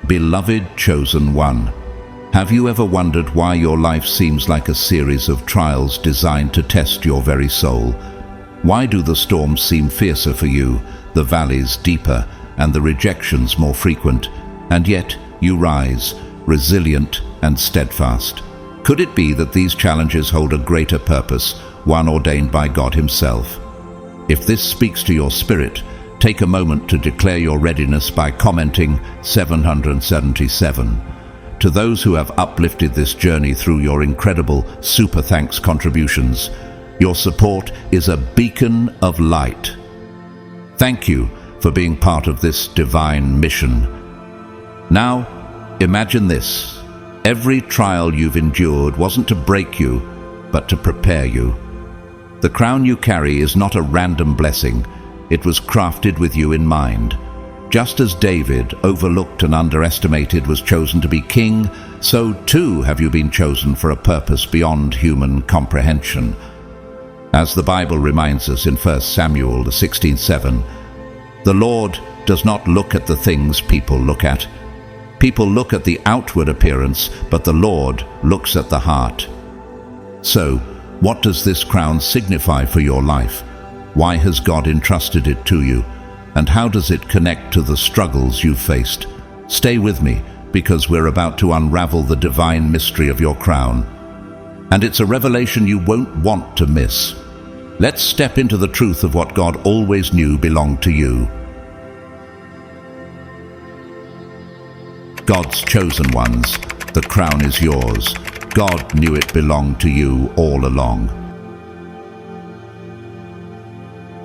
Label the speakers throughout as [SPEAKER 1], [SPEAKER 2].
[SPEAKER 1] Beloved chosen one, have you ever wondered why your life seems like a series of trials designed to test your very soul? Why do the storms seem fiercer for you, the valleys deeper, and the rejections more frequent, and yet you rise, resilient and steadfast? Could it be that these challenges hold a greater purpose, one ordained by God Himself? If this speaks to your spirit, take a moment to declare your readiness by commenting 777. To those who have uplifted this journey through your incredible super thanks contributions, your support is a beacon of light. Thank you for being part of this divine mission. Now, imagine this. Every trial you've endured wasn't to break you, but to prepare you. The crown you carry is not a random blessing. It was crafted with you in mind. Just as David, overlooked and underestimated, was chosen to be king, so too have you been chosen for a purpose beyond human comprehension. As the Bible reminds us in 1 Samuel 16:7, the Lord does not look at the things people look at. People look at the outward appearance, but the Lord looks at the heart. So, what does this crown signify for your life? Why has God entrusted it to you? And how does it connect to the struggles you've faced? Stay with me, because we're about to unravel the divine mystery of your crown. And it's a revelation you won't want to miss. Let's step into the truth of what God always knew belonged to you. God's chosen ones, the crown is yours. God knew it belonged to you all along.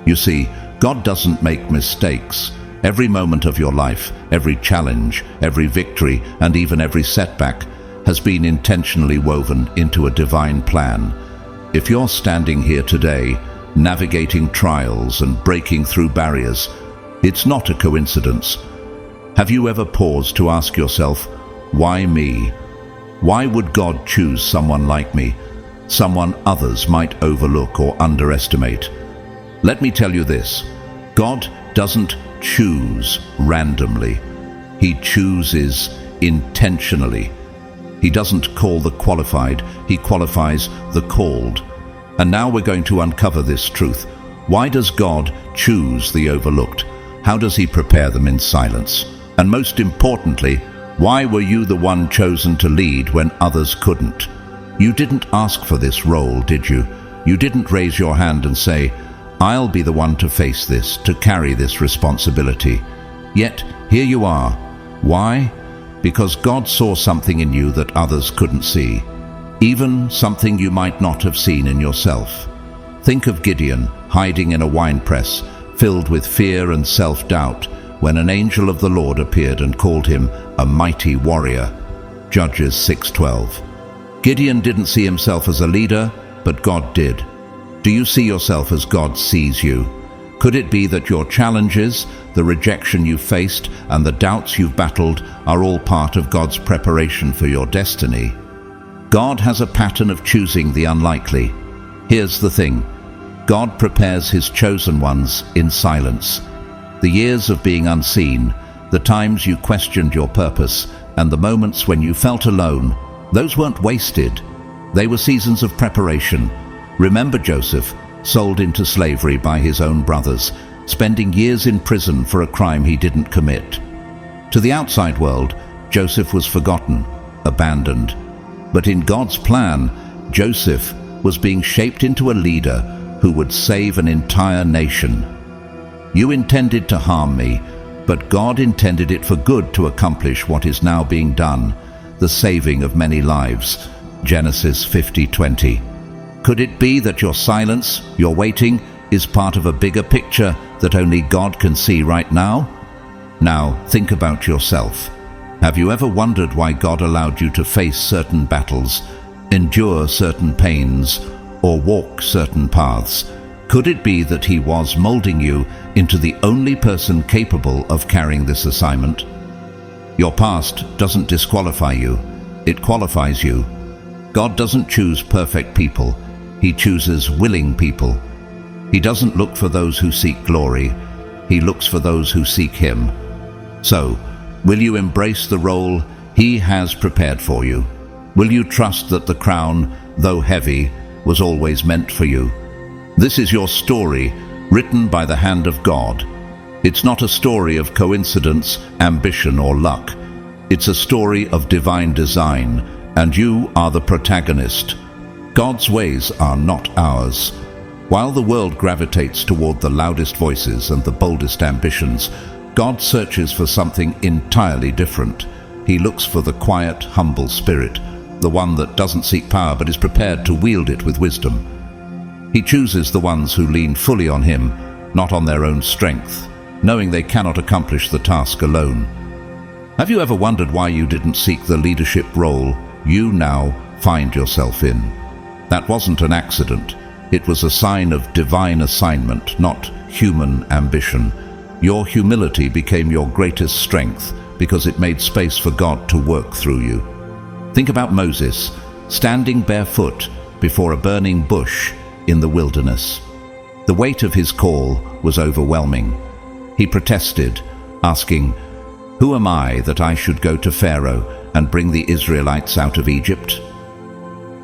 [SPEAKER 1] You see, God doesn't make mistakes. Every moment of your life, every challenge, every victory, and even every setback has been intentionally woven into a divine plan. If you're standing here today, navigating trials and breaking through barriers, it's not a coincidence. Have you ever paused to ask yourself, why me? Why would God choose someone like me, someone others might overlook or underestimate? Let me tell you this, God doesn't choose randomly. He chooses intentionally. He doesn't call the qualified, He qualifies the called. And now we're going to uncover this truth. Why does God choose the overlooked? How does He prepare them in silence? And most importantly, why were you the one chosen to lead when others couldn't? You didn't ask for this role, did you? You didn't raise your hand and say, I'll be the one to face this, to carry this responsibility. Yet, here you are. Why? Because God saw something in you that others couldn't see, even something you might not have seen in yourself. Think of Gideon hiding in a winepress, filled with fear and self-doubt, when an angel of the Lord appeared and called him a mighty warrior. Judges 6:12. Gideon didn't see himself as a leader, but God did. Do you see yourself as God sees you? Could it be that your challenges, the rejection you've faced, and the doubts you've battled are all part of God's preparation for your destiny? God has a pattern of choosing the unlikely. Here's the thing. God prepares His chosen ones in silence. The years of being unseen, the times you questioned your purpose, and the moments when you felt alone, those weren't wasted. They were seasons of preparation. Remember Joseph, sold into slavery by his own brothers, spending years in prison for a crime he didn't commit. To the outside world, Joseph was forgotten, abandoned. But in God's plan, Joseph was being shaped into a leader who would save an entire nation. You intended to harm me, but God intended it for good to accomplish what is now being done, the saving of many lives. Genesis 50:20. Could it be that your silence, your waiting, is part of a bigger picture that only God can see right now? Now, think about yourself. Have you ever wondered why God allowed you to face certain battles, endure certain pains, or walk certain paths? Could it be that He was molding you into the only person capable of carrying this assignment? Your past doesn't disqualify you, it qualifies you. God doesn't choose perfect people, He chooses willing people. He doesn't look for those who seek glory, He looks for those who seek Him. So, Will you embrace the role He has prepared for you? Will you trust that the crown, though heavy, was always meant for you? This is your story, written by the hand of God. It's not a story of coincidence, ambition, or luck. It's a story of divine design, and you are the protagonist. God's ways are not ours. While the world gravitates toward the loudest voices and the boldest ambitions, God searches for something entirely different. He looks for the quiet, humble spirit, the one that doesn't seek power but is prepared to wield it with wisdom. He chooses the ones who lean fully on Him, not on their own strength, knowing they cannot accomplish the task alone. Have you ever wondered why you didn't seek the leadership role you now find yourself in? That wasn't an accident. It was a sign of divine assignment, not human ambition. Your humility became your greatest strength because it made space for God to work through you. Think about Moses, standing barefoot before a burning bush in the wilderness. The weight of his call was overwhelming. He protested, asking, "Who am I that I should go to Pharaoh and bring the Israelites out of Egypt?"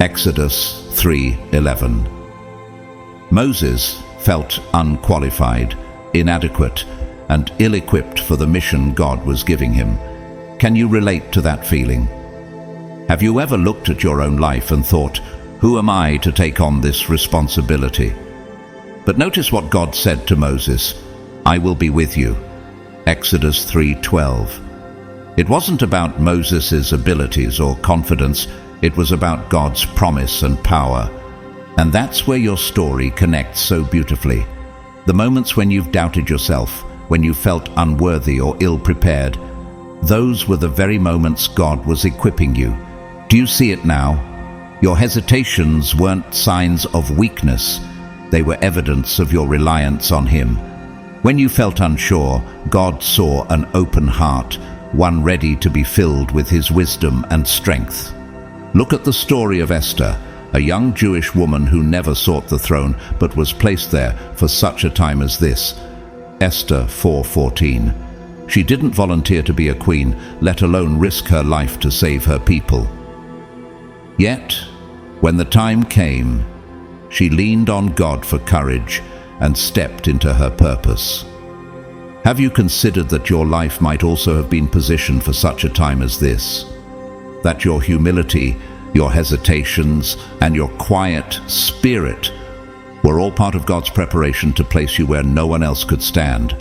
[SPEAKER 1] Exodus 3:11. Moses felt unqualified, inadequate, and ill-equipped for the mission God was giving him. Can you relate to that feeling? Have you ever looked at your own life and thought, "Who am I to take on this responsibility?" But notice what God said to Moses, "I will be with you." Exodus 3:12. It wasn't about Moses' abilities or confidence, it was about God's promise and power. And that's where your story connects so beautifully. The moments when you've doubted yourself, when you felt unworthy or ill-prepared, those were the very moments God was equipping you. Do you see it now? Your hesitations weren't signs of weakness. They were evidence of your reliance on Him. When you felt unsure, God saw an open heart, one ready to be filled with His wisdom and strength. Look at the story of Esther, a young Jewish woman who never sought the throne but was placed there for such a time as this. Esther 4:14. She didn't volunteer to be a queen, let alone risk her life to save her people. Yet, when the time came, she leaned on God for courage and stepped into her purpose. Have you considered that your life might also have been positioned for such a time as this? That your humility, your hesitations, and your quiet spirit were all part of God's preparation to place you where no one else could stand.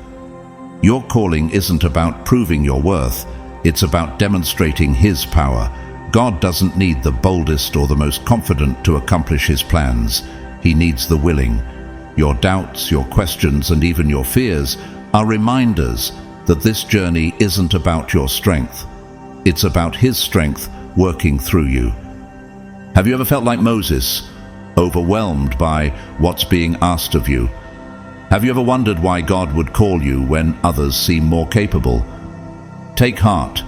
[SPEAKER 1] Your calling isn't about proving your worth, it's about demonstrating His power. God doesn't need the boldest or the most confident to accomplish His plans. He needs the willing. Your doubts, your questions, and even your fears are reminders that this journey isn't about your strength. It's about His strength working through you. Have you ever felt like Moses, overwhelmed by what's being asked of you? Have you ever wondered why God would call you when others seem more capable? Take heart.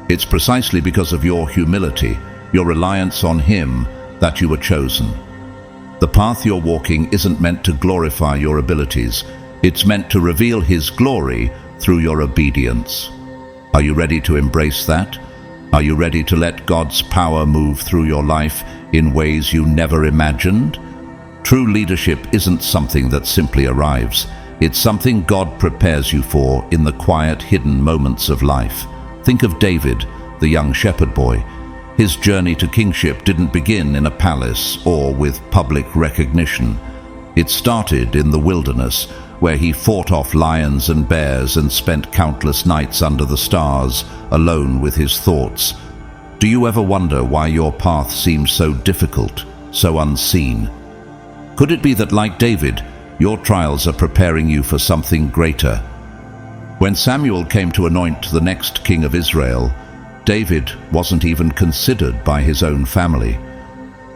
[SPEAKER 1] It's precisely because of your humility, your reliance on Him, that you were chosen. The path you're walking isn't meant to glorify your abilities. It's meant to reveal His glory through your obedience. Are you ready to embrace that? Are you ready to let God's power move through your life in ways you never imagined? True leadership isn't something that simply arrives. It's something God prepares you for in the quiet, hidden moments of life. Think of David, the young shepherd boy. His journey to kingship didn't begin in a palace or with public recognition. It started in the wilderness, where he fought off lions and bears and spent countless nights under the stars, alone with his thoughts. Do you ever wonder why your path seems so difficult, so unseen? Could it be that, like David, your trials are preparing you for something greater? When Samuel came to anoint the next king of Israel, David wasn't even considered by his own family.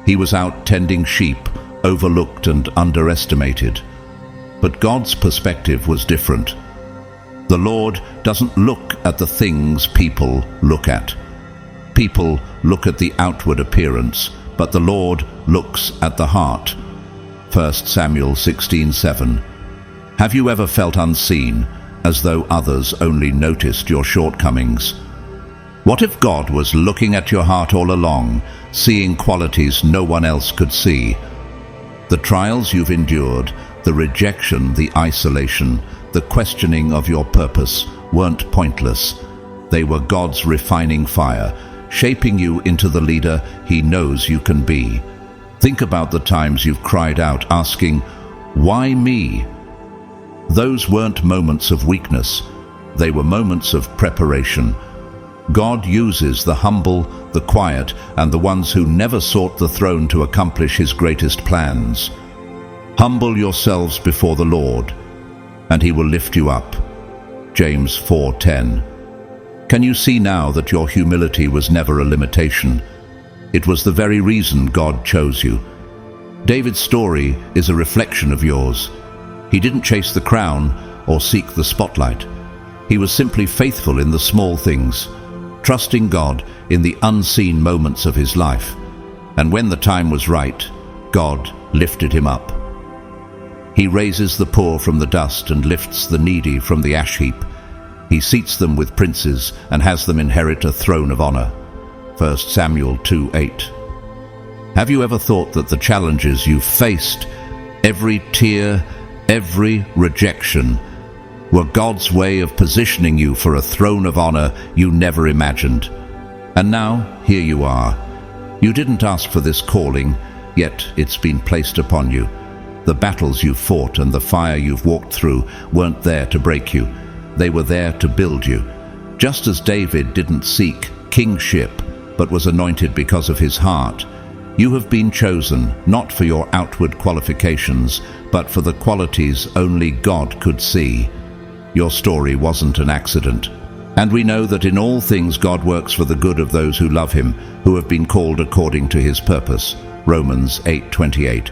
[SPEAKER 1] He was out tending sheep, overlooked and underestimated. But God's perspective was different. The Lord doesn't look at the things people look at. People look at the outward appearance, but the Lord looks at the heart. 1 Samuel 16:7. Have you ever felt unseen, as though others only noticed your shortcomings. What if God was looking at your heart all along, seeing qualities no one else could see? The trials you've endured, the rejection, the isolation, the questioning of your purpose weren't pointless. They were God's refining fire, shaping you into the leader He knows you can be. Think about the times you've cried out, asking, "Why me?" Those weren't moments of weakness. They were moments of preparation. God uses the humble, the quiet, and the ones who never sought the throne to accomplish His greatest plans. Humble yourselves before the Lord, and He will lift you up. James 4:10. Can you see now that your humility was never a limitation? It was the very reason God chose you. David's story is a reflection of yours. He didn't chase the crown or seek the spotlight. He was simply faithful in the small things, trusting God in the unseen moments of his life. And when the time was right, God lifted him up. He raises the poor from the dust and lifts the needy from the ash heap. He seats them with princes and has them inherit a throne of honor. 1 Samuel 2:8. Have you ever thought that the challenges you faced, every tear, every rejection, were God's way of positioning you for a throne of honor you never imagined? And now, here you are. You didn't ask for this calling, yet it's been placed upon you. The battles you fought and the fire you've walked through weren't there to break you. They were there to build you. Just as David didn't seek kingship, but was anointed because of his heart, you have been chosen not for your outward qualifications, but for the qualities only God could see. Your story wasn't an accident. And we know that in all things God works for the good of those who love him, who have been called according to his purpose. Romans 8:28.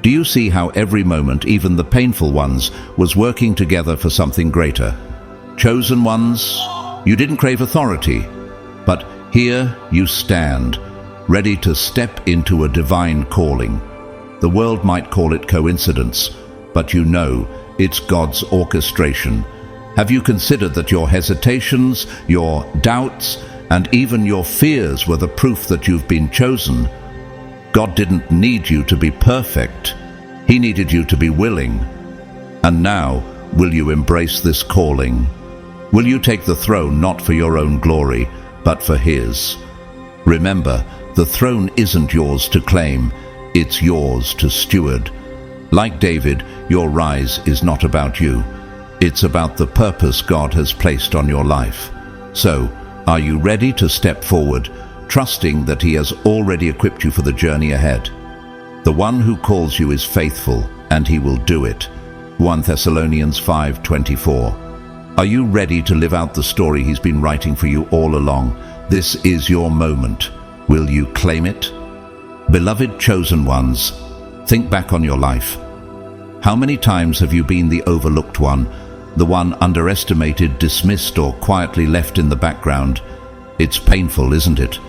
[SPEAKER 1] Do you see how every moment, even the painful ones, was working together for something greater? Chosen ones, you didn't crave authority, but here you stand, ready to step into a divine calling. The world might call it coincidence, but you know it's God's orchestration. Have you considered that your hesitations, your doubts, and even your fears were the proof that you've been chosen? God didn't need you to be perfect. He needed you to be willing. And now, will you embrace this calling? Will you take the throne not for your own glory, but for His? Remember, the throne isn't yours to claim, it's yours to steward. Like David, your rise is not about you. It's about the purpose God has placed on your life. So, are you ready to step forward, trusting that He has already equipped you for the journey ahead? The one who calls you is faithful, and He will do it. 1 Thessalonians 5:24. Are you ready to live out the story He's been writing for you all along? This is your moment. Will you claim it? Beloved chosen ones, think back on your life. How many times have you been the overlooked one, the one underestimated, dismissed, or quietly left in the background? It's painful, isn't it?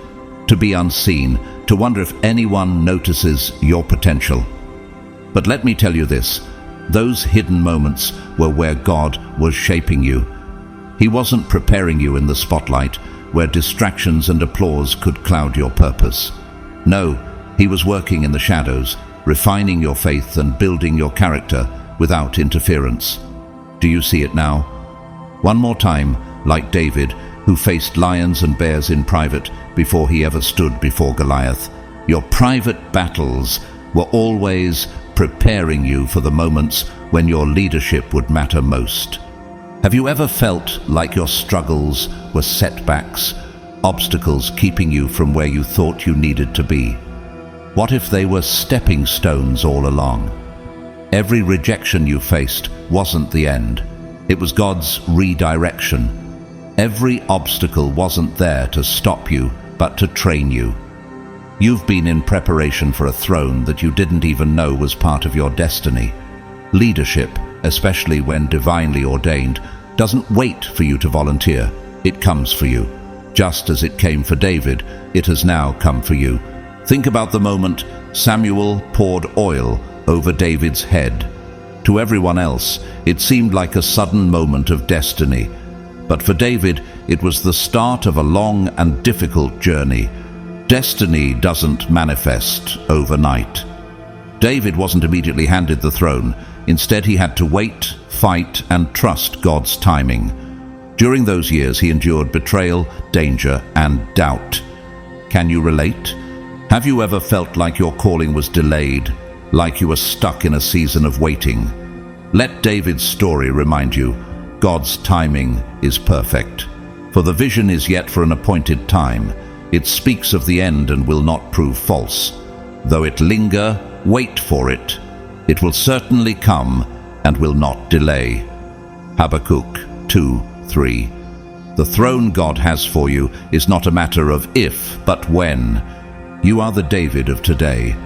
[SPEAKER 1] To be unseen, to wonder if anyone notices your potential. But let me tell you this, those hidden moments were where God was shaping you. He wasn't preparing you in the spotlight, where distractions and applause could cloud your purpose. No, He was working in the shadows, refining your faith and building your character without interference. Do you see it now? One more time, like David, who faced lions and bears in private before he ever stood before Goliath. Your private battles were always preparing you for the moments when your leadership would matter most. Have you ever felt like your struggles were setbacks, obstacles keeping you from where you thought you needed to be? What if they were stepping stones all along? Every rejection you faced wasn't the end. It was God's redirection. Every obstacle wasn't there to stop you, but to train you. You've been in preparation for a throne that you didn't even know was part of your destiny. Leadership, especially when divinely ordained, doesn't wait for you to volunteer. It comes for you. Just as it came for David, it has now come for you. Think about the moment Samuel poured oil over David's head. To everyone else, it seemed like a sudden moment of destiny. But for David, it was the start of a long and difficult journey. Destiny doesn't manifest overnight. David wasn't immediately handed the throne. Instead, he had to wait, fight, and trust God's timing. During those years, he endured betrayal, danger, and doubt. Can you relate? Have you ever felt like your calling was delayed, like you were stuck in a season of waiting? Let David's story remind you, God's timing is perfect. For the vision is yet for an appointed time. It speaks of the end and will not prove false. Though it linger, wait for it. It will certainly come and will not delay. Habakkuk 2:3. The throne God has for you is not a matter of if, but when. You are the David of today.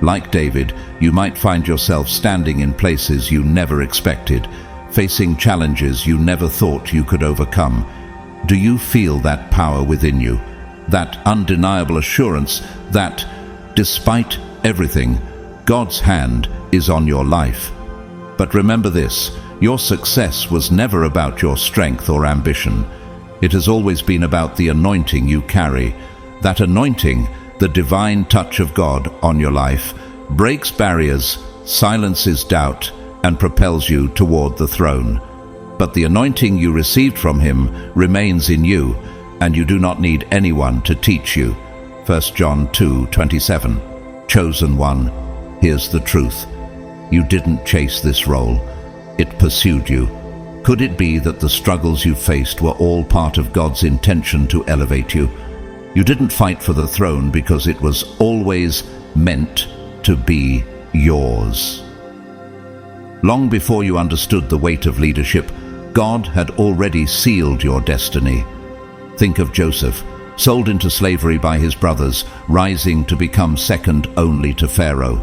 [SPEAKER 1] Like David, you might find yourself standing in places you never expected, facing challenges you never thought you could overcome. Do you feel that power within you? That undeniable assurance that, despite everything, God's hand is on your life. But remember this, your success was never about your strength or ambition. It has always been about the anointing you carry. That anointing, the divine touch of God on your life, breaks barriers, silences doubt, and propels you toward the throne. But the anointing you received from Him remains in you, and you do not need anyone to teach you. 1 John 2:27. Chosen one, here's the truth. You didn't chase this role. It pursued you. Could it be that the struggles you faced were all part of God's intention to elevate you? You didn't fight for the throne because it was always meant to be yours. Long before you understood the weight of leadership, God had already sealed your destiny. Think of Joseph, sold into slavery by his brothers, rising to become second only to Pharaoh.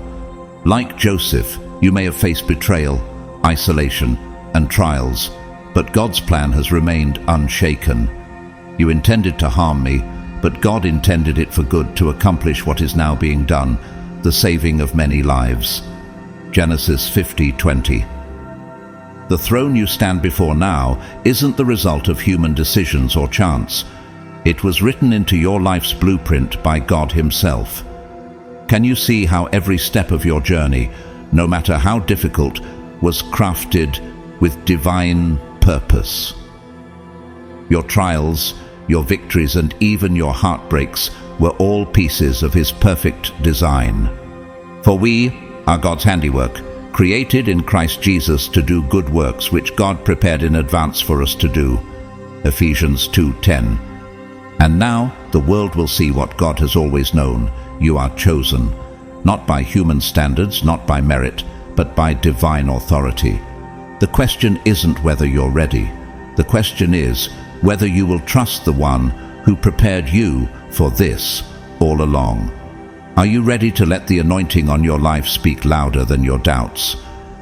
[SPEAKER 1] Like Joseph, you may have faced betrayal, isolation, and trials, but God's plan has remained unshaken. You intended to harm me, but God intended it for good to accomplish what is now being done, the saving of many lives. Genesis 50:20. The throne you stand before now isn't the result of human decisions or chance. It was written into your life's blueprint by God Himself. Can you see how every step of your journey, no matter how difficult, was crafted with divine purpose? Your trials, your victories, and even your heartbreaks were all pieces of His perfect design. For we are God's handiwork, created in Christ Jesus to do good works which God prepared in advance for us to do. Ephesians 2:10. And now the world will see what God has always known. You are chosen, not by human standards, not by merit, but by divine authority. The question isn't whether you're ready. The question is whether you will trust the one who prepared you for this all along. Are you ready to let the anointing on your life speak louder than your doubts?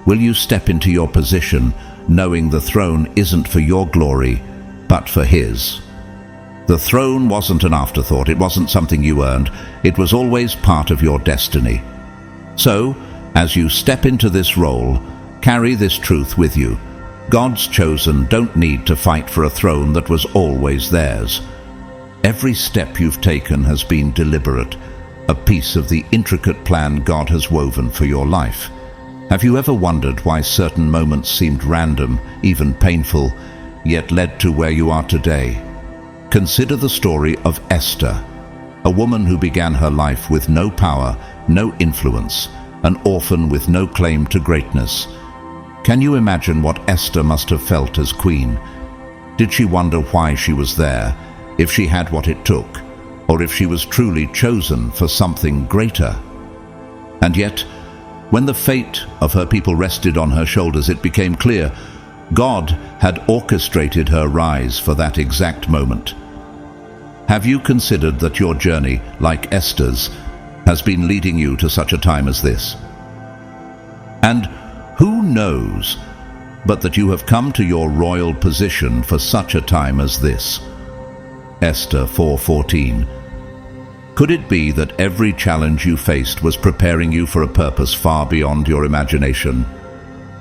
[SPEAKER 1] Will you step into your position knowing the throne isn't for your glory, but for His? The throne wasn't an afterthought. It wasn't something you earned. It was always part of your destiny. So, as you step into this role, carry this truth with you. God's chosen don't need to fight for a throne that was always theirs. Every step you've taken has been deliberate, a piece of the intricate plan God has woven for your life. Have you ever wondered why certain moments seemed random, even painful, yet led to where you are today? Consider the story of Esther, a woman who began her life with no power, no influence, an orphan with no claim to greatness. Can you imagine what Esther must have felt as queen? Did she wonder why she was there, if she had what it took, or if she was truly chosen for something greater? And yet, when the fate of her people rested on her shoulders, it became clear God had orchestrated her rise for that exact moment. Have you considered that your journey, like Esther's, has been leading you to such a time as this? And who knows but that you have come to your royal position for such a time as this? Esther 4:14. Could it be that every challenge you faced was preparing you for a purpose far beyond your imagination?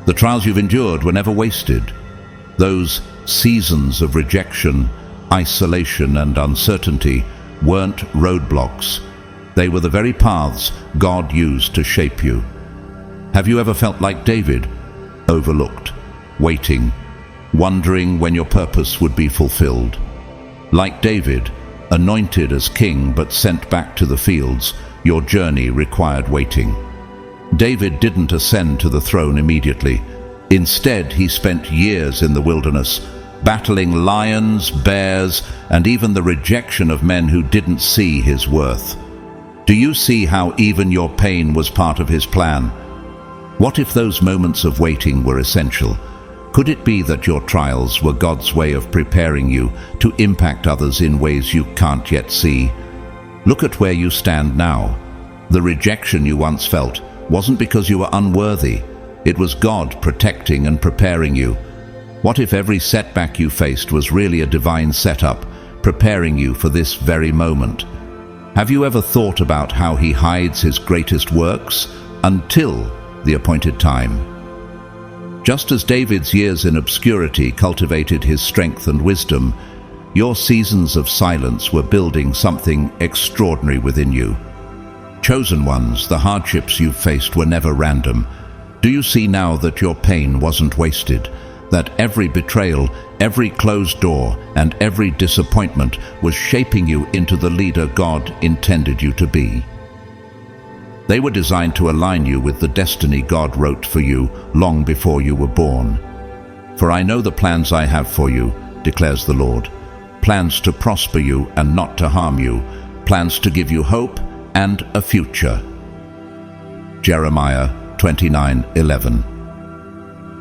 [SPEAKER 1] The trials you've endured were never wasted. Those seasons of rejection, isolation, and uncertainty weren't roadblocks. They were the very paths God used to shape you. Have you ever felt like David, overlooked, waiting, wondering when your purpose would be fulfilled? Like David, anointed as king but sent back to the fields, your journey required waiting. David didn't ascend to the throne immediately. Instead, he spent years in the wilderness, battling lions, bears, and even the rejection of men who didn't see his worth. Do you see how even your pain was part of his plan? What if those moments of waiting were essential? Could it be that your trials were God's way of preparing you to impact others in ways you can't yet see? Look at where you stand now. The rejection you once felt wasn't because you were unworthy. It was God protecting and preparing you. What if every setback you faced was really a divine setup, preparing you for this very moment? Have you ever thought about how He hides His greatest works until the appointed time? Just as David's years in obscurity cultivated his strength and wisdom, your seasons of silence were building something extraordinary within you. Chosen ones, the hardships you've faced were never random. Do you see now that your pain wasn't wasted? That every betrayal, every closed door, and every disappointment was shaping you into the leader God intended you to be? They were designed to align you with the destiny God wrote for you long before you were born. For I know the plans I have for you, declares the Lord, plans to prosper you and not to harm you, plans to give you hope and a future. Jeremiah 29:11.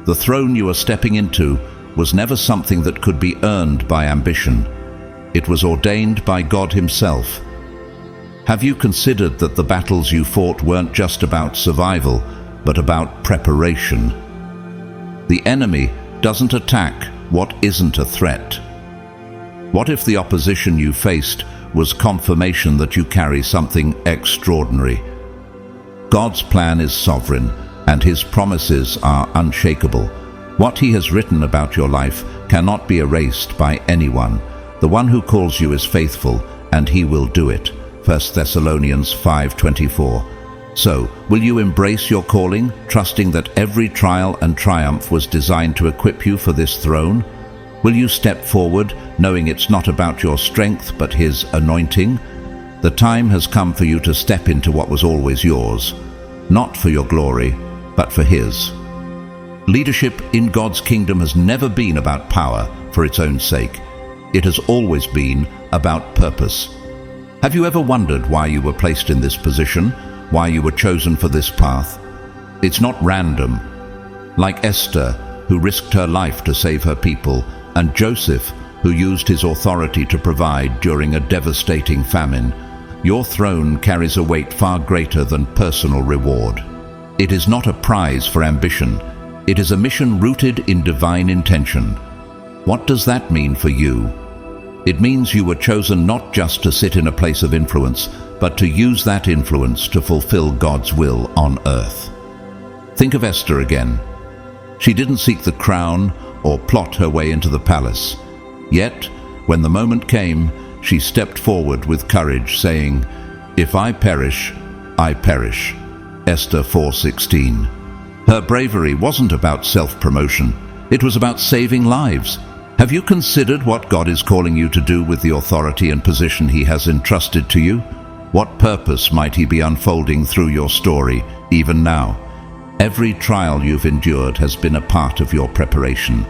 [SPEAKER 1] The throne you are stepping into was never something that could be earned by ambition. It was ordained by God Himself. Have you considered that the battles you fought weren't just about survival, but about preparation? The enemy doesn't attack what isn't a threat. What if the opposition you faced was confirmation that you carry something extraordinary? God's plan is sovereign, and His promises are unshakable. What He has written about your life cannot be erased by anyone. The one who calls you is faithful, and He will do it. 1 Thessalonians 5:24. So, will you embrace your calling, trusting that every trial and triumph was designed to equip you for this throne? Will you step forward, knowing it's not about your strength but His anointing? The time has come for you to step into what was always yours, not for your glory, but for His. Leadership in God's kingdom has never been about power for its own sake. It has always been about purpose. Have you ever wondered why you were placed in this position, why you were chosen for this path? It's not random. Like Esther, who risked her life to save her people, and Joseph, who used his authority to provide during a devastating famine, your throne carries a weight far greater than personal reward. It is not a prize for ambition. It is a mission rooted in divine intention. What does that mean for you? It means you were chosen not just to sit in a place of influence, but to use that influence to fulfill God's will on earth. Think of Esther again. She didn't seek the crown or plot her way into the palace. Yet, when the moment came, she stepped forward with courage, saying, "If I perish, I perish." Esther 4:16. Her bravery wasn't about self-promotion. It was about saving lives. Have you considered what God is calling you to do with the authority and position He has entrusted to you? What purpose might He be unfolding through your story, even now? Every trial you've endured has been a part of your preparation.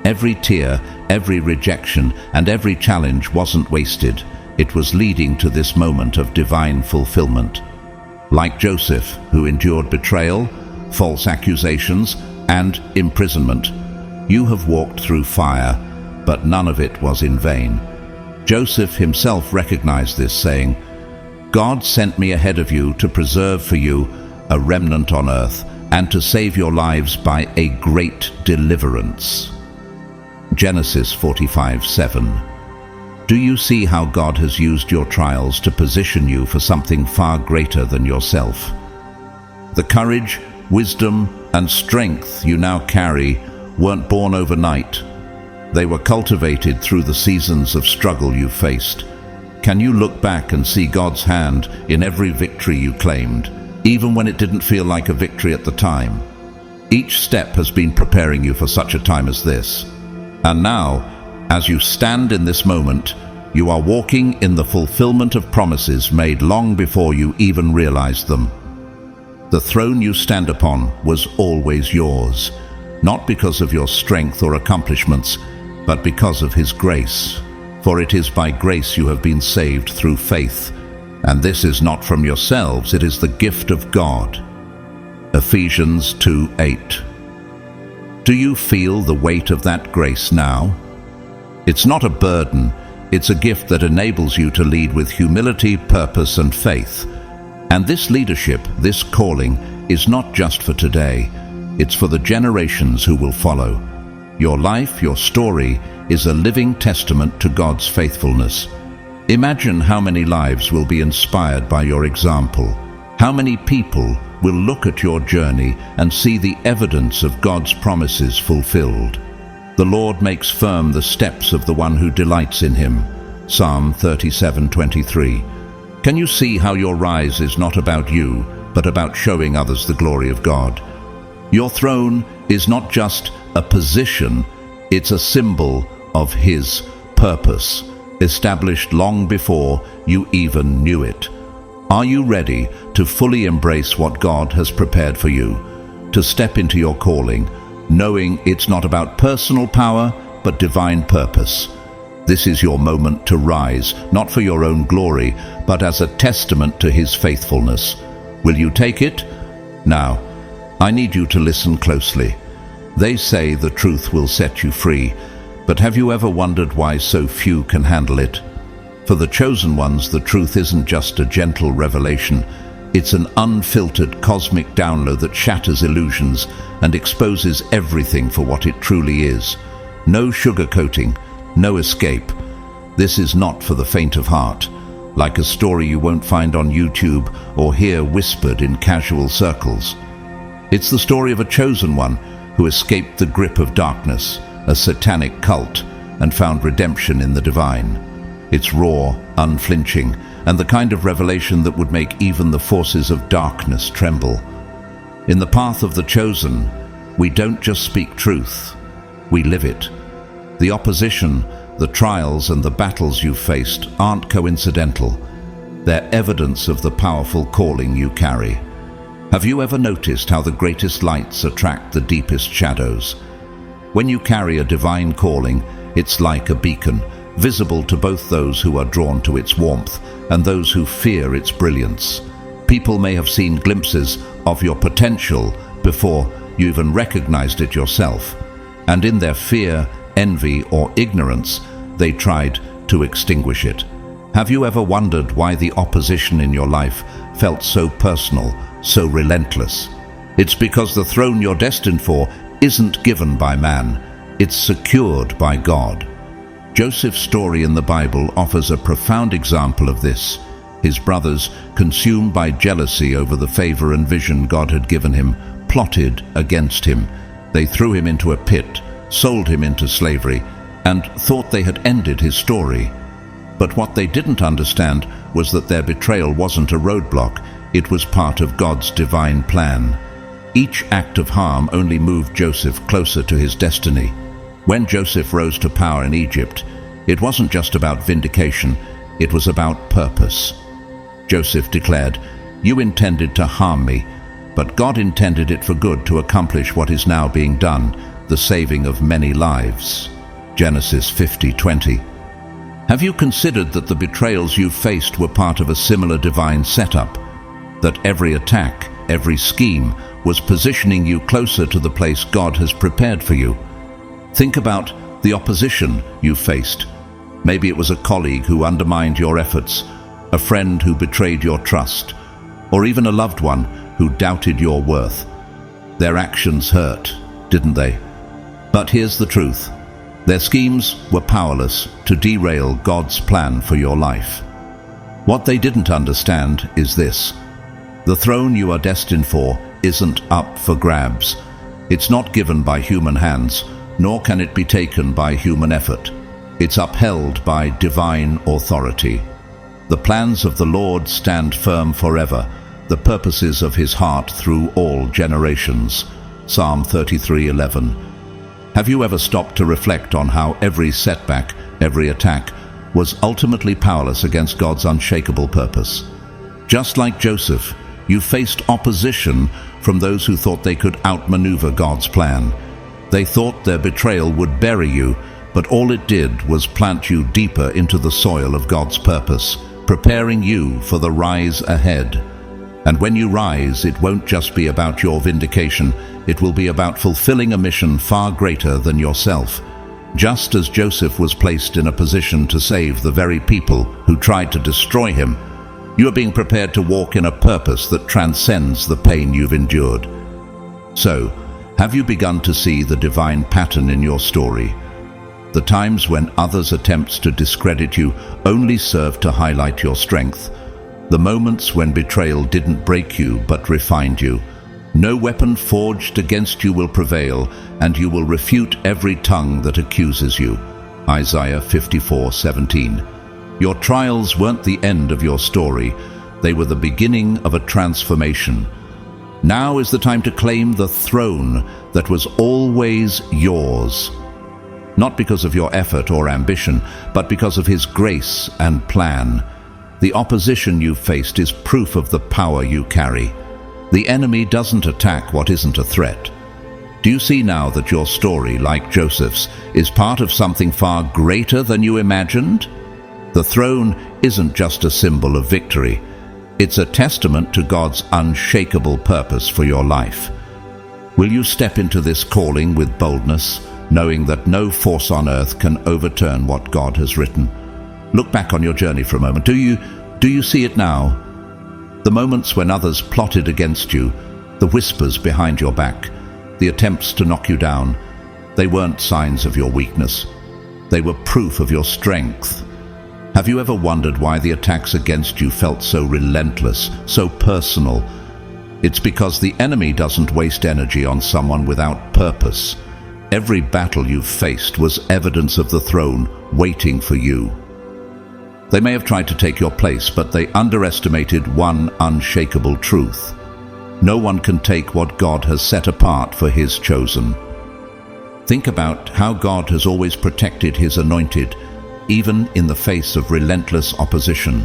[SPEAKER 1] Every tear, every rejection, and every challenge wasn't wasted. It was leading to this moment of divine fulfillment. Like Joseph, who endured betrayal, false accusations, and imprisonment, you have walked through fire, but none of it was in vain. Joseph himself recognized this, saying, "God sent me ahead of you to preserve for you a remnant on earth, and to save your lives by a great deliverance." Genesis 45:7. Do you see how God has used your trials to position you for something far greater than yourself? The courage, wisdom, and strength you now carry weren't born overnight. They were cultivated through the seasons of struggle you faced. Can you look back and see God's hand in every victory you claimed, even when it didn't feel like a victory at the time? Each step has been preparing you for such a time as this. And now, as you stand in this moment, you are walking in the fulfillment of promises made long before you even realized them. The throne you stand upon was always yours, not because of your strength or accomplishments, but because of His grace. For it is by grace you have been saved through faith, and this is not from yourselves, it is the gift of God. Ephesians 2:8. Do you feel the weight of that grace now? It's not a burden, it's a gift that enables you to lead with humility, purpose, and faith. And this leadership, this calling, is not just for today, it's for the generations who will follow. Your life, your story, is a living testament to God's faithfulness. Imagine how many lives will be inspired by your example. How many people will look at your journey and see the evidence of God's promises fulfilled. The Lord makes firm the steps of the one who delights in Him. Psalm 37:23. Can you see how your rise is not about you, but about showing others the glory of God? Your throne is not just a position, it's a symbol of His purpose, established long before you even knew it. Are you ready to fully embrace what God has prepared for you, to step into your calling, knowing it's not about personal power, but divine purpose? This is your moment to rise, not for your own glory, but as a testament to His faithfulness. Will you take it? Now, I need you to listen closely. They say the truth will set you free, but have you ever wondered why so few can handle it? For the chosen ones, the truth isn't just a gentle revelation. It's an unfiltered cosmic download that shatters illusions and exposes everything for what it truly is. No sugarcoating, no escape. This is not for the faint of heart, like a story you won't find on YouTube or hear whispered in casual circles. It's the story of a chosen one who escaped the grip of darkness, a satanic cult, and found redemption in the divine. It's raw, unflinching, and the kind of revelation that would make even the forces of darkness tremble. In the path of the chosen, we don't just speak truth, we live it. The opposition, the trials, and the battles you've faced aren't coincidental. They're evidence of the powerful calling you carry. Have you ever noticed how the greatest lights attract the deepest shadows? When you carry a divine calling, it's like a beacon, visible to both those who are drawn to its warmth and those who fear its brilliance. People may have seen glimpses of your potential before you even recognized it yourself, and in their fear, envy, or ignorance, they tried to extinguish it. Have you ever wondered why the opposition in your life felt so personal, so relentless? It's because the throne you're destined for isn't given by man, it's secured by God. Joseph's story in the Bible offers a profound example of this. His brothers, consumed by jealousy over the favor and vision God had given him, plotted against him. They threw him into a pit, sold him into slavery, and thought they had ended his story. But what they didn't understand was that their betrayal wasn't a roadblock, it was part of God's divine plan. Each act of harm only moved Joseph closer to his destiny. When Joseph rose to power in Egypt, it wasn't just about vindication, it was about purpose. Joseph declared, "You intended to harm me, but God intended it for good to accomplish what is now being done, the saving of many lives." Genesis 50:20. Have you considered that the betrayals you faced were part of a similar divine setup? That every attack, every scheme, was positioning you closer to the place God has prepared for you? Think about the opposition you faced. Maybe it was a colleague who undermined your efforts, a friend who betrayed your trust, or even a loved one who doubted your worth. Their actions hurt, didn't they? But here's the truth. Their schemes were powerless to derail God's plan for your life. What they didn't understand is this. The throne you are destined for isn't up for grabs. It's not given by human hands, nor can it be taken by human effort. It's upheld by divine authority. The plans of the Lord stand firm forever, the purposes of his heart through all generations. Psalm 33:11. Have you ever stopped to reflect on how every setback, every attack, was ultimately powerless against God's unshakable purpose? Just like Joseph, you faced opposition from those who thought they could outmaneuver God's plan. They thought their betrayal would bury you, but all it did was plant you deeper into the soil of God's purpose, preparing you for the rise ahead. And when you rise, it won't just be about your vindication, it will be about fulfilling a mission far greater than yourself. Just as Joseph was placed in a position to save the very people who tried to destroy him, you are being prepared to walk in a purpose that transcends the pain you've endured. So, have you begun to see the divine pattern in your story? The times when others' attempts to discredit you only serve to highlight your strength. The moments when betrayal didn't break you but refined you. No weapon forged against you will prevail, and you will refute every tongue that accuses you. Isaiah 54:17. Your trials weren't the end of your story, they were the beginning of a transformation. Now is the time to claim the throne that was always yours. Not because of your effort or ambition, but because of his grace and plan. The opposition you faced is proof of the power you carry. The enemy doesn't attack what isn't a threat. Do you see now that your story, like Joseph's, is part of something far greater than you imagined? The throne isn't just a symbol of victory. It's a testament to God's unshakable purpose for your life. Will you step into this calling with boldness, knowing that no force on earth can overturn what God has written? Look back on your journey for a moment. Do you see it now? The moments when others plotted against you, the whispers behind your back, the attempts to knock you down, they weren't signs of your weakness. They were proof of your strength. Have you ever wondered why the attacks against you felt so relentless, so personal? It's because the enemy doesn't waste energy on someone without purpose. Every battle you've faced was evidence of the throne waiting for you. They may have tried to take your place, but they underestimated one unshakable truth. No one can take what God has set apart for his chosen. Think about how God has always protected his anointed, even in the face of relentless opposition.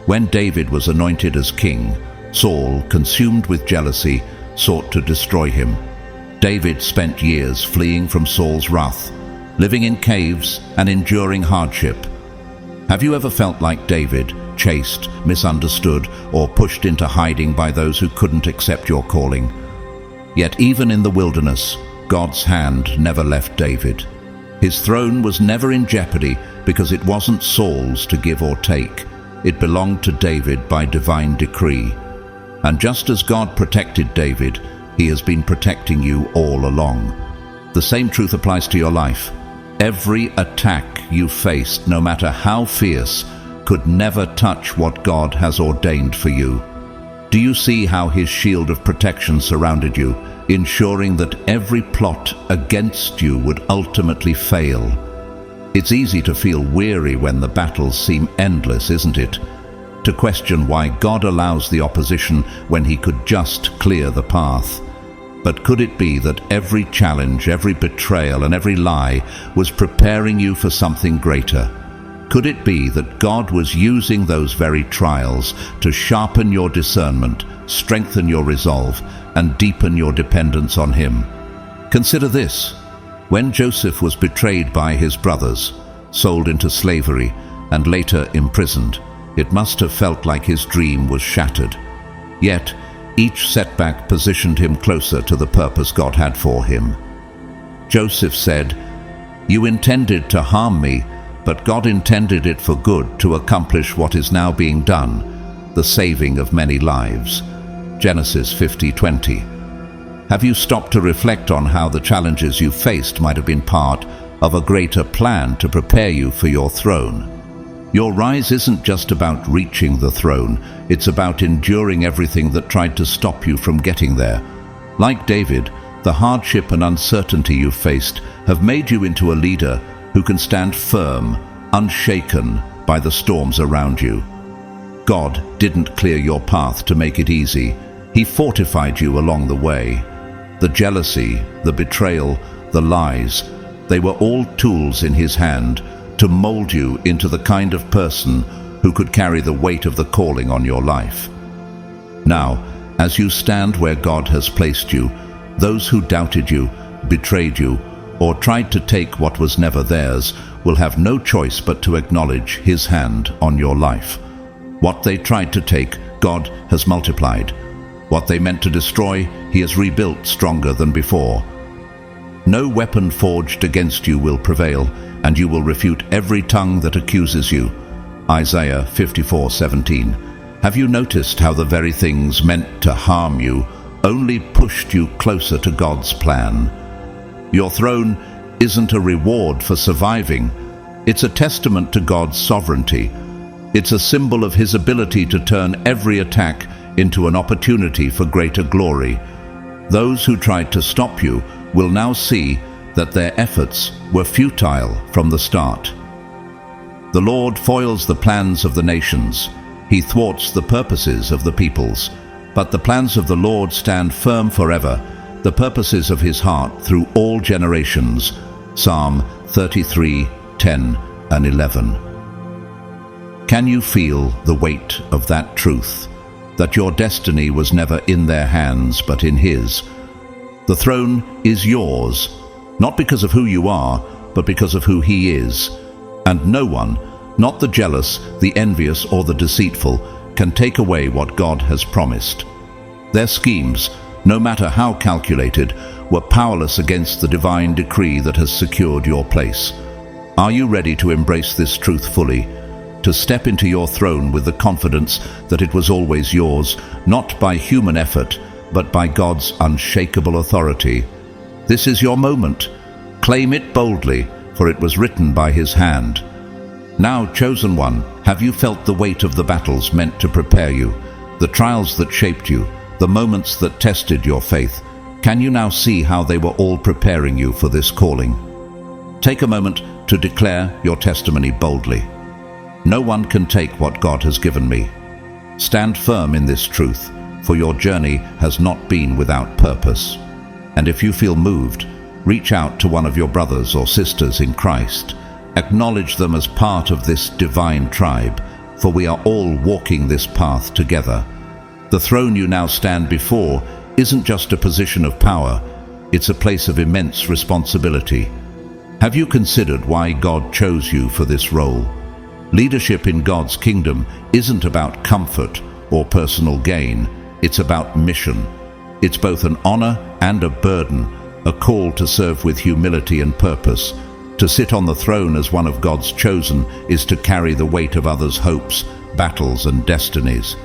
[SPEAKER 1] When David was anointed as king, Saul, consumed with jealousy, sought to destroy him. David spent years fleeing from Saul's wrath, living in caves and enduring hardship. Have you ever felt like David, chased, misunderstood, or pushed into hiding by those who couldn't accept your calling? Yet even in the wilderness, God's hand never left David. His throne was never in jeopardy because it wasn't Saul's to give or take. It belonged to David by divine decree. And just as God protected David, he has been protecting you all along. The same truth applies to your life. Every attack you faced, no matter how fierce, could never touch what God has ordained for you. Do you see how his shield of protection surrounded you, ensuring that every plot against you would ultimately fail? It's easy to feel weary when the battles seem endless, isn't it? To question why God allows the opposition when he could just clear the path. But could it be that every challenge, every betrayal, and every lie was preparing you for something greater? Could it be that God was using those very trials to sharpen your discernment, strengthen your resolve, and deepen your dependence on him? Consider this. When Joseph was betrayed by his brothers, sold into slavery, and later imprisoned, it must have felt like his dream was shattered. Yet, each setback positioned him closer to the purpose God had for him. Joseph said, "You intended to harm me, but God intended it for good to accomplish what is now being done, the saving of many lives." Genesis 50:20. Have you stopped to reflect on how the challenges you faced might have been part of a greater plan to prepare you for your throne? Your rise isn't just about reaching the throne, it's about enduring everything that tried to stop you from getting there. Like David, The hardship and uncertainty you've faced have made you into a leader who can stand firm, unshaken by the storms around you. God didn't clear your path to make it easy. He fortified you along the way. The jealousy, the betrayal, the lies, they were all tools in His hand to mold you into the kind of person who could carry the weight of the calling on your life. Now, as you stand where God has placed you, those who doubted you, betrayed you, or tried to take what was never theirs will have no choice but to acknowledge His hand on your life. What they tried to take, God has multiplied. What they meant to destroy, He has rebuilt stronger than before. No weapon forged against you will prevail, and you will refute every tongue that accuses you. Isaiah 54:17. Have you noticed how the very things meant to harm you only pushed you closer to God's plan? Your throne isn't a reward for surviving. It's a testament to God's sovereignty. It's a symbol of His ability to turn every attack into an opportunity for greater glory. Those who tried to stop you will now see that their efforts were futile from the start. The Lord foils the plans of the nations. He thwarts the purposes of the peoples. But the plans of the Lord stand firm forever, the purposes of His heart through all generations. Psalm 33:10 and 11. Can you feel the weight of that truth? That your destiny was never in their hands, but in His. The throne is yours, not because of who you are, but because of who He is. And no one, not the jealous, the envious, or the deceitful, can take away what God has promised. Their schemes, no matter how calculated, were powerless against the divine decree that has secured your place. Are you ready to embrace this truth fully? To step into your throne with the confidence that it was always yours, not by human effort, but by God's unshakable authority? This is your moment. Claim it boldly, for it was written by His hand. Now, chosen one, have you felt the weight of the battles meant to prepare you, the trials that shaped you, the moments that tested your faith? Can you now see how they were all preparing you for this calling? Take a moment to declare your testimony boldly. No one can take what God has given me. Stand firm in this truth, for your journey has not been without purpose. And if you feel moved, reach out to one of your brothers or sisters in Christ. Acknowledge them as part of this divine tribe, for we are all walking this path together. The throne you now stand before isn't just a position of power, it's a place of immense responsibility. Have you considered why God chose you for this role? Leadership in God's kingdom isn't about comfort or personal gain, it's about mission. It's both an honor and a burden, a call to serve with humility and purpose. To sit on the throne as one of God's chosen is to carry the weight of others' hopes, battles, and destinies.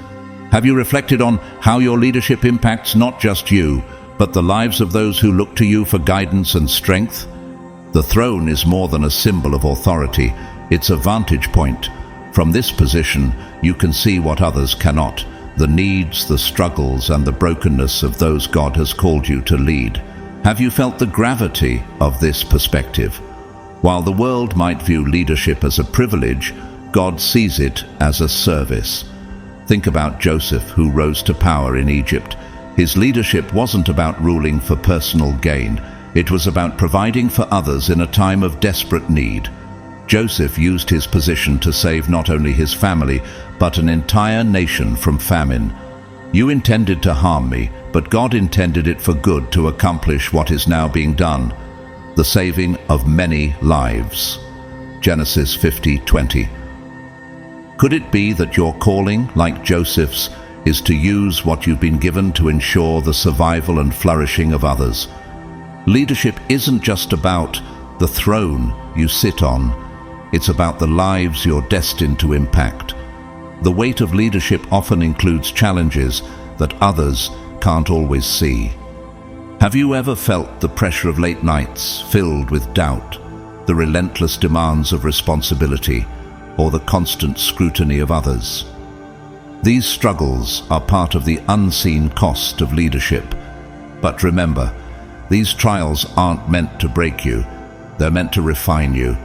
[SPEAKER 1] Have you reflected on how your leadership impacts not just you, but the lives of those who look to you for guidance and strength? The throne is more than a symbol of authority, it's a vantage point. From this position, you can see what others cannot, the needs, the struggles, and the brokenness of those God has called you to lead. Have you felt the gravity of this perspective? While the world might view leadership as a privilege, God sees it as a service. Think about Joseph, who rose to power in Egypt. His leadership wasn't about ruling for personal gain. It was about providing for others in a time of desperate need. Joseph used his position to save not only his family, but an entire nation from famine. You intended to harm me, but God intended it for good to accomplish what is now being done, the saving of many lives. Genesis 50:20. Could it be that your calling, like Joseph's, is to use what you've been given to ensure the survival and flourishing of others? Leadership isn't just about the throne you sit on. It's about the lives you're destined to impact. The weight of leadership often includes challenges that others can't always see. Have you ever felt the pressure of late nights filled with doubt, the relentless demands of responsibility, or the constant scrutiny of others? These struggles are part of the unseen cost of leadership. But remember, These trials aren't meant to break you. They're meant to refine you.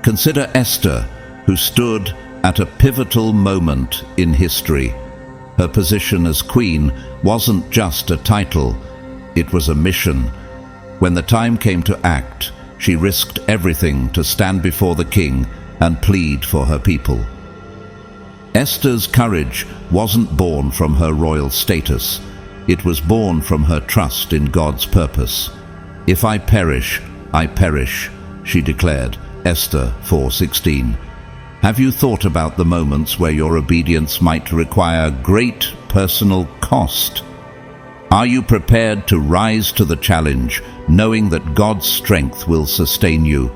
[SPEAKER 1] Consider Esther, who stood at a pivotal moment in history. Her position as queen wasn't just a title, it was a mission. When the time came to act, she risked everything to stand before the king and plead for her people. Esther's courage wasn't born from her royal status. It was born from her trust in God's purpose. "If I perish, I perish," she declared, Esther 4:16. Have you thought about the moments where your obedience might require great personal cost? Are you prepared to rise to the challenge, knowing that God's strength will sustain you?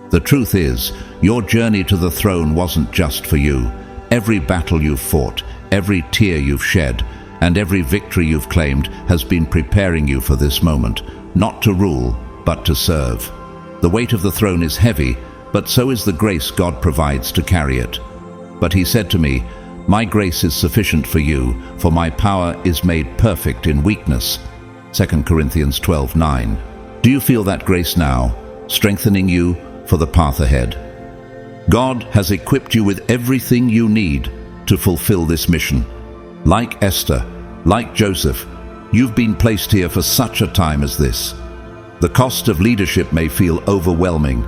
[SPEAKER 1] The truth is, your journey to the throne wasn't just for you. Every battle you've fought, every tear you've shed, and every victory you've claimed has been preparing you for this moment, not to rule, but to serve. The weight of the throne is heavy, but so is the grace God provides to carry it. But he said to me, "My grace is sufficient for you, for my power is made perfect in weakness." 2 Corinthians 12:9. Do you feel that grace now, strengthening you for the path ahead? God has equipped you with everything you need to fulfill this mission. Like Esther, like Joseph, you've been placed here for such a time as this. The cost of leadership may feel overwhelming,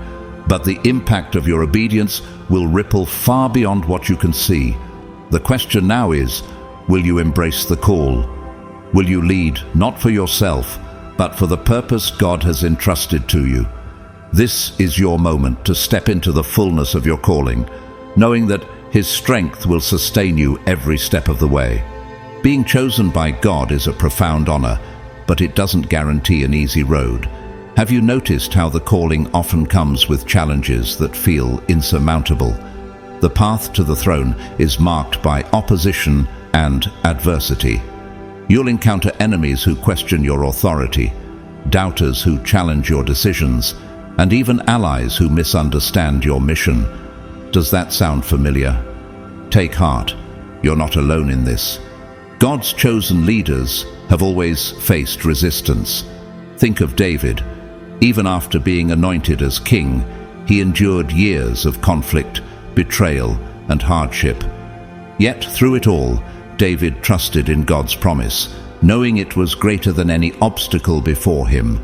[SPEAKER 1] but the impact of your obedience will ripple far beyond what you can see. The question now is, will you embrace the call? Will you lead not for yourself, but for the purpose God has entrusted to you? This is your moment to step into the fullness of your calling, knowing that His strength will sustain you every step of the way. Being chosen by God is a profound honor, but it doesn't guarantee an easy road. Have you noticed how the calling often comes with challenges that feel insurmountable? The path to the throne is marked by opposition and adversity. You'll encounter enemies who question your authority, doubters who challenge your decisions, and even allies who misunderstand your mission. Does that sound familiar? Take heart, you're not alone in this. God's chosen leaders have always faced resistance. Think of David. Even after being anointed as king, he endured years of conflict, betrayal, and hardship. Yet through it all, David trusted in God's promise, knowing it was greater than any obstacle before him.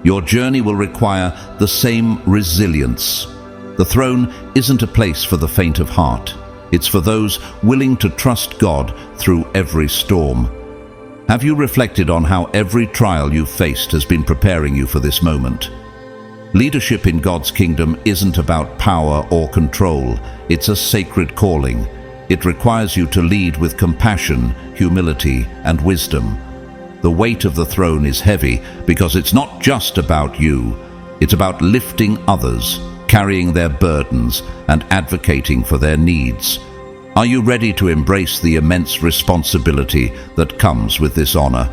[SPEAKER 1] Your journey will require the same resilience. The throne isn't a place for the faint of heart. It's for those willing to trust God through every storm. Have you reflected on how every trial you've faced has been preparing you for this moment? Leadership in God's kingdom isn't about power or control. It's a sacred calling. It requires you to lead with compassion, humility, and wisdom. The weight of the throne is heavy because it's not just about you. It's about lifting others, carrying their burdens, and advocating for their needs. Are you ready to embrace the immense responsibility that comes with this honor?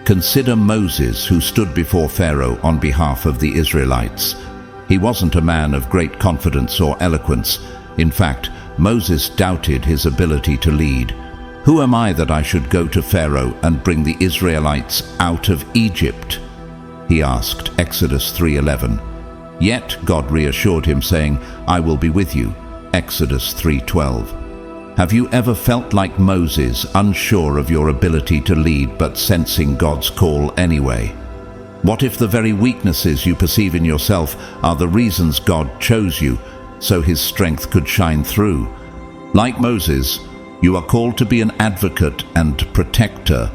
[SPEAKER 1] Consider Moses, who stood before Pharaoh on behalf of the Israelites. He wasn't a man of great confidence or eloquence. In fact, Moses doubted his ability to lead. "Who am I that I should go to Pharaoh and bring the Israelites out of Egypt?" he asked, Exodus 3:11. Yet God reassured him, saying, "I will be with you," Exodus 3:12. Have you ever felt like Moses, unsure of your ability to lead but sensing God's call anyway? What if the very weaknesses you perceive in yourself are the reasons God chose you, so His strength could shine through? Like Moses, you are called to be an advocate and protector.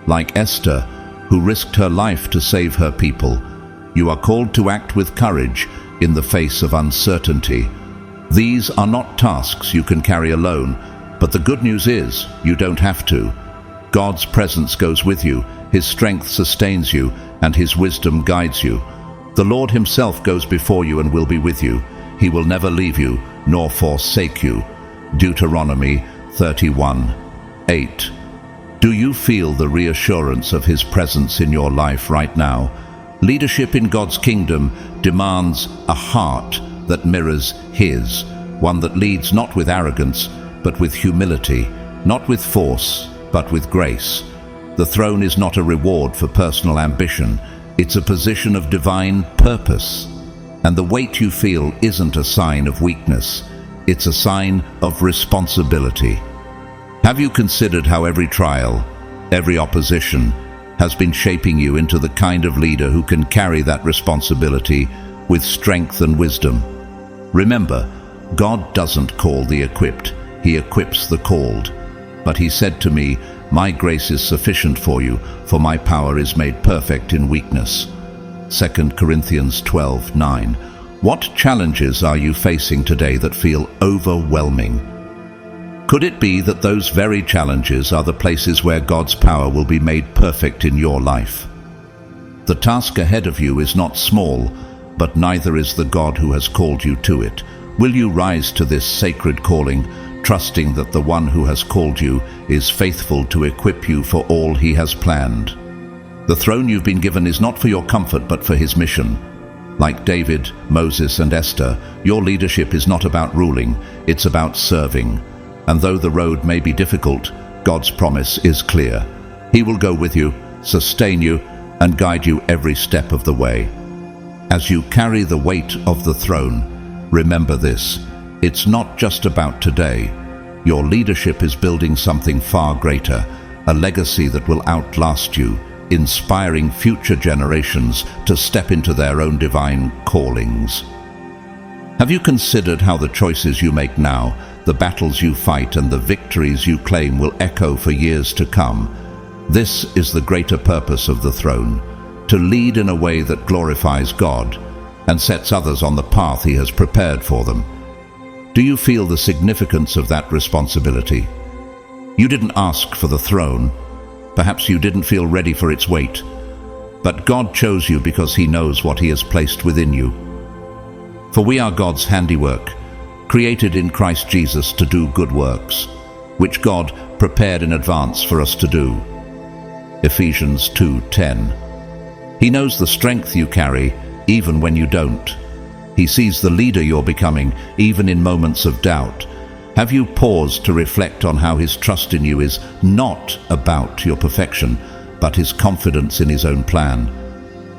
[SPEAKER 1] Like Esther, who risked her life to save her people, you are called to act with courage in the face of uncertainty. These are not tasks you can carry alone, but the good news is you don't have to. God's presence goes with you, His strength sustains you, and His wisdom guides you. The Lord Himself goes before you and will be with you. He will never leave you nor forsake you. Deuteronomy 31:8. Do you feel the reassurance of His presence in your life right now? Leadership in God's kingdom demands a heart that mirrors His, one that leads not with arrogance, but with humility, not with force, but with grace. The throne is not a reward for personal ambition. It's a position of divine purpose. And the weight you feel isn't a sign of weakness. It's a sign of responsibility. Have you considered how every trial, every opposition, has been shaping you into the kind of leader who can carry that responsibility with strength and wisdom? Remember, God doesn't call the equipped, He equips the called. But He said to me, "My grace is sufficient for you, for my power is made perfect in weakness." 2 Corinthians 12:9. What challenges are you facing today that feel overwhelming? Could it be that those very challenges are the places where God's power will be made perfect in your life? The task ahead of you is not small, but neither is the God who has called you to it. Will you rise to this sacred calling, trusting that the one who has called you is faithful to equip you for all He has planned? The throne you've been given is not for your comfort, but for His mission. Like David, Moses, and Esther, your leadership is not about ruling, it's about serving. And though the road may be difficult, God's promise is clear. He will go with you, sustain you, and guide you every step of the way. As you carry the weight of the throne, remember this: it's not just about today. Your leadership is building something far greater, a legacy that will outlast you, inspiring future generations to step into their own divine callings. Have you considered how the choices you make now, the battles you fight, and the victories you claim will echo for years to come? This is the greater purpose of the throne: to lead in a way that glorifies God and sets others on the path He has prepared for them. Do you feel the significance of that responsibility? You didn't ask for the throne. Perhaps you didn't feel ready for its weight. But God chose you because He knows what He has placed within you. For we are God's handiwork, created in Christ Jesus to do good works, which God prepared in advance for us to do. Ephesians 2:10. He knows the strength you carry, even when you don't. He sees the leader you're becoming, even in moments of doubt. Have you paused to reflect on how His trust in you is not about your perfection, but His confidence in His own plan?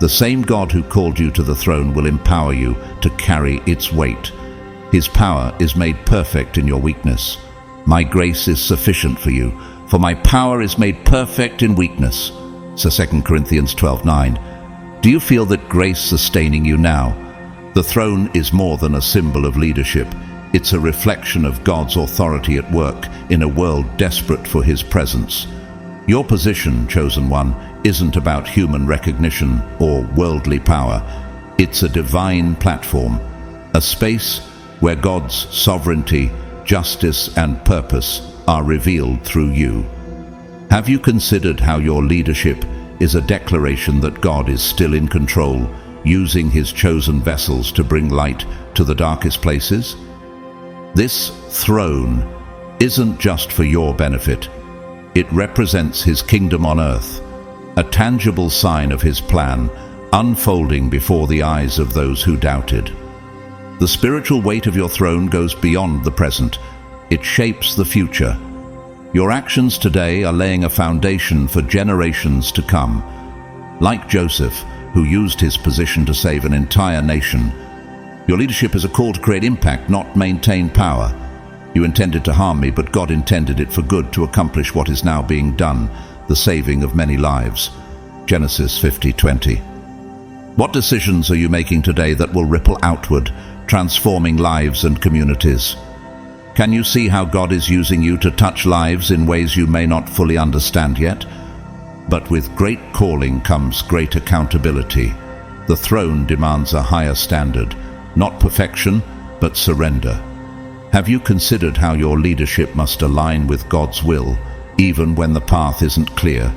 [SPEAKER 1] The same God who called you to the throne will empower you to carry its weight. His power is made perfect in your weakness. My grace is sufficient for you, for my power is made perfect in weakness. So 2 Corinthians 12:9. Do you feel that grace sustaining you now? The throne is more than a symbol of leadership. It's a reflection of God's authority at work in a world desperate for His presence. Your position, chosen one, isn't about human recognition or worldly power. It's a divine platform, a space where God's sovereignty, justice, and purpose are revealed through you. Have you considered how your leadership is a declaration that God is still in control, using His chosen vessels to bring light to the darkest places? This throne isn't just for your benefit. It represents His kingdom on earth, a tangible sign of His plan, unfolding before the eyes of those who doubted. The spiritual weight of your throne goes beyond the present. It shapes the future. Your actions today are laying a foundation for generations to come. Like Joseph, who used his position to save an entire nation, your leadership is a call to create impact, not maintain power. You intended to harm me, but God intended it for good to accomplish what is now being done, the saving of many lives. Genesis 50:20. What decisions are you making today that will ripple outward, transforming lives and communities? Can you see how God is using you to touch lives in ways you may not fully understand yet? But with great calling comes great accountability. The throne demands a higher standard, not perfection, but surrender. Have you considered how your leadership must align with God's will, even when the path isn't clear?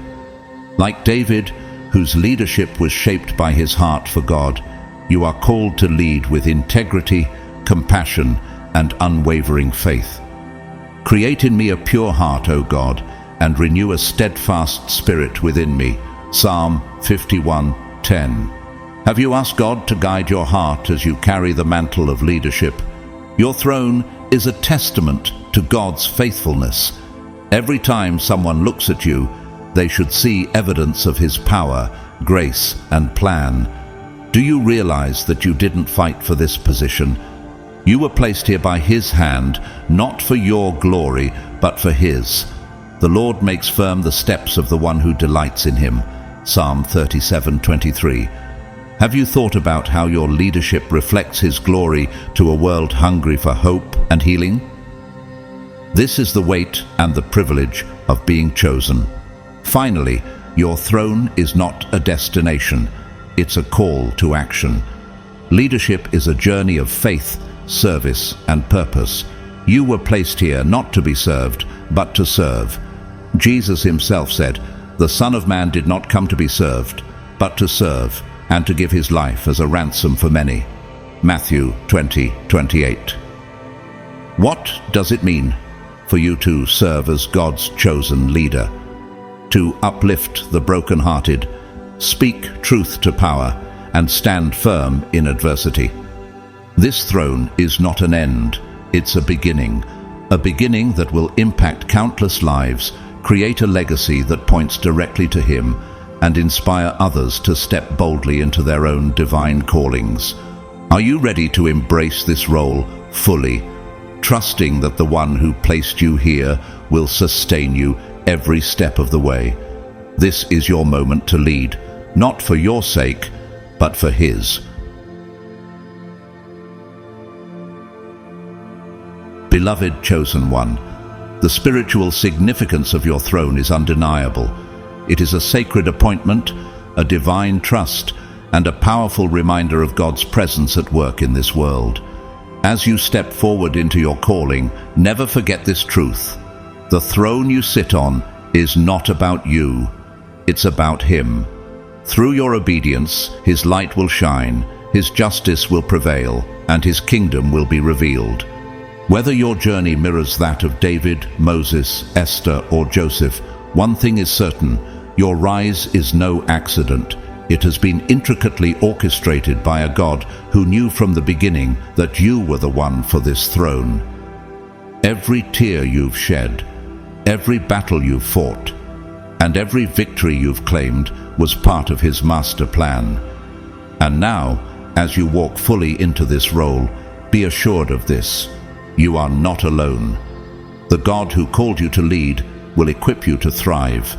[SPEAKER 1] Like David, whose leadership was shaped by his heart for God, you are called to lead with integrity, compassion, and unwavering faith. Create in me a pure heart, O God, and renew a steadfast spirit within me. Psalm 51:10. Have you asked God to guide your heart as you carry the mantle of leadership? Your throne is a testament to God's faithfulness. Every time someone looks at you, they should see evidence of His power grace, and plan. Do you realize that you didn't fight for this position? You were placed here by His hand, not for your glory, but for His. The Lord makes firm the steps of the one who delights in Him. Psalm 37:23. Have you thought about how your leadership reflects His glory to a world hungry for hope and healing? This is the weight and the privilege of being chosen. Finally, your throne is not a destination, it's a call to action. Leadership is a journey of faith, service, and purpose. You were placed here not to be served, but to serve. Jesus Himself said, "The Son of Man did not come to be served, but to serve, and to give His life as a ransom for many." Matthew 20:28. What does it mean for you to serve as God's chosen leader? To uplift the brokenhearted, speak truth to power, and stand firm in adversity. This throne is not an end, it's a beginning that will impact countless lives, create a legacy that points directly to Him, and inspire others to step boldly into their own divine callings. Are you ready to embrace this role fully, trusting that the one who placed you here will sustain you every step of the way? This is your moment to lead, not for your sake, but for His. Beloved chosen one, the spiritual significance of your throne is undeniable. It is a sacred appointment, a divine trust, and a powerful reminder of God's presence at work in this world. As you step forward into your calling, never forget this truth. The throne you sit on is not about you, it's about Him. Through your obedience, His light will shine, His justice will prevail, and His kingdom will be revealed. Whether your journey mirrors that of David, Moses, Esther, or Joseph, one thing is certain: your rise is no accident. It has been intricately orchestrated by a God who knew from the beginning that you were the one for this throne. Every tear you've shed, every battle you've fought, and every victory you've claimed was part of His master plan. And now, as you walk fully into this role, be assured of this: you are not alone. The God who called you to lead will equip you to thrive.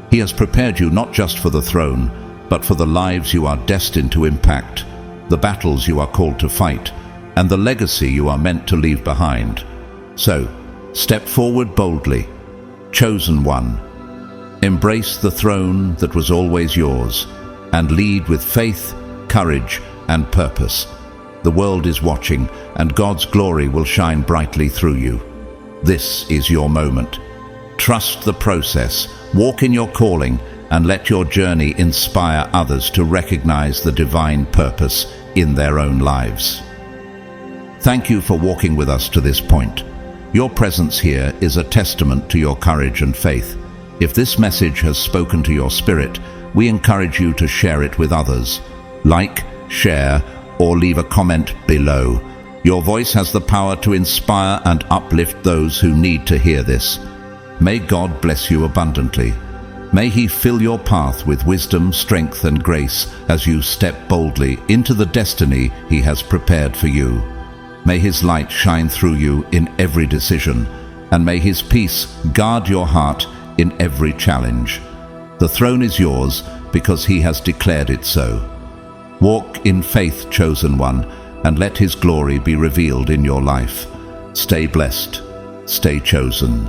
[SPEAKER 1] He has prepared you not just for the throne, but for the lives you are destined to impact, the battles you are called to fight, and the legacy you are meant to leave behind. So, step forward boldly, chosen one. Embrace the throne that was always yours, and lead with faith, courage, and purpose. The world is watching, and God's glory will shine brightly through you. This is your moment. Trust the process, walk in your calling, and let your journey inspire others to recognize the divine purpose in their own lives. Thank you for walking with us to this point. Your presence here is a testament to your courage and faith. If this message has spoken to your spirit, we encourage you to share it with others. Like, share, or leave a comment below. Your voice has the power to inspire and uplift those who need to hear this. May God bless you abundantly. May He fill your path with wisdom, strength, and grace as you step boldly into the destiny He has prepared for you. May His light shine through you in every decision, and may His peace guard your heart in every challenge. The throne is yours because He has declared it so. Walk in faith, chosen one, and let His glory be revealed in your life. Stay blessed, stay chosen.